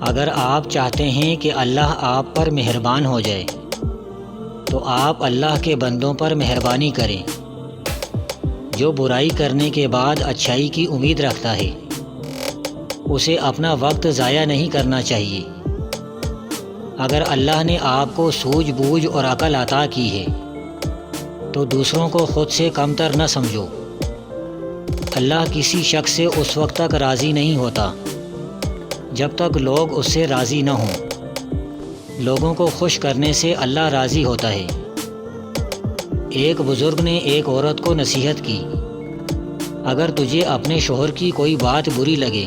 اگر آپ چاہتے ہیں کہ اللہ آپ پر مہربان ہو جائے تو آپ اللہ کے بندوں پر مہربانی کریں۔ جو برائی کرنے کے بعد اچھائی کی امید رکھتا ہے اسے اپنا وقت ضائع نہیں کرنا چاہیے۔ اگر اللہ نے آپ کو سوجھ بوجھ اور عقل عطا کی ہے تو دوسروں کو خود سے کمتر نہ سمجھو۔ اللہ کسی شخص سے اس وقت تک راضی نہیں ہوتا جب تک لوگ اس سے راضی نہ ہوں۔ لوگوں کو خوش کرنے سے اللہ راضی ہوتا ہے۔ ایک بزرگ نے ایک عورت کو نصیحت کی، اگر تجھے اپنے شوہر کی کوئی بات بری لگے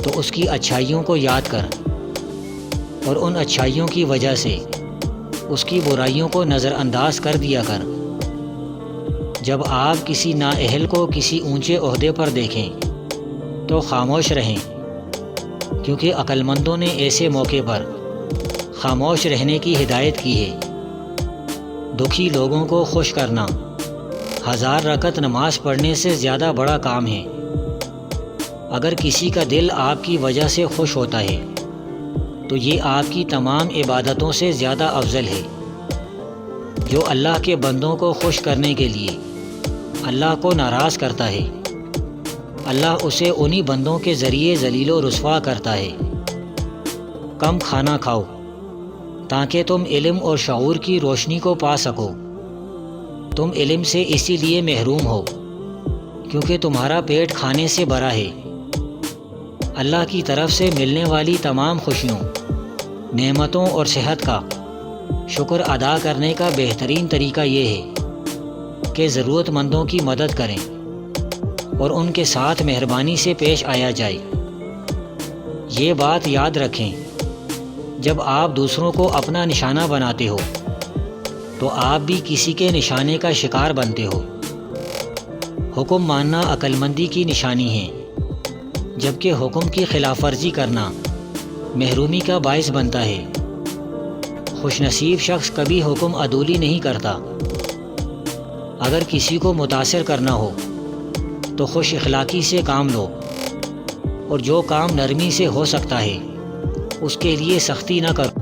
تو اس کی اچھائیوں کو یاد کر اور ان اچھائیوں کی وجہ سے اس کی برائیوں کو نظر انداز کر دیا کر۔ جب آپ کسی نااہل کو کسی اونچے عہدے پر دیکھیں تو خاموش رہیں، کیونکہ عقل مندوں نے ایسے موقع پر خاموش رہنے کی ہدایت کی ہے۔ دکھی لوگوں کو خوش کرنا 1000 رکعت نماز پڑھنے سے زیادہ بڑا کام ہے۔ اگر کسی کا دل آپ کی وجہ سے خوش ہوتا ہے تو یہ آپ کی تمام عبادتوں سے زیادہ افضل ہے۔ جو اللہ کے بندوں کو خوش کرنے کے لیے اللہ کو ناراض کرتا ہے، اللہ اسے انہی بندوں کے ذریعے ذلیل و رسوا کرتا ہے۔ کم کھانا کھاؤ تاکہ تم علم اور شعور کی روشنی کو پا سکو۔ تم علم سے اسی لیے محروم ہو کیونکہ تمہارا پیٹ کھانے سے بھرا ہے۔ اللہ کی طرف سے ملنے والی تمام خوشیوں، نعمتوں اور صحت کا شکر ادا کرنے کا بہترین طریقہ یہ ہے کہ ضرورت مندوں کی مدد کریں اور ان کے ساتھ مہربانی سے پیش آیا جائے۔ یہ بات یاد رکھیں، جب آپ دوسروں کو اپنا نشانہ بناتے ہو تو آپ بھی کسی کے نشانے کا شکار بنتے ہو۔ حکم ماننا عقل مندی کی نشانی ہے، جبکہ حکم کی خلاف ورزی کرنا محرومی کا باعث بنتا ہے۔ خوش نصیب شخص کبھی حکم عدولی نہیں کرتا۔ اگر کسی کو متاثر کرنا ہو تو خوش اخلاقی سے کام لو، اور جو کام نرمی سے ہو سکتا ہے اس کے لیے سختی نہ کرو۔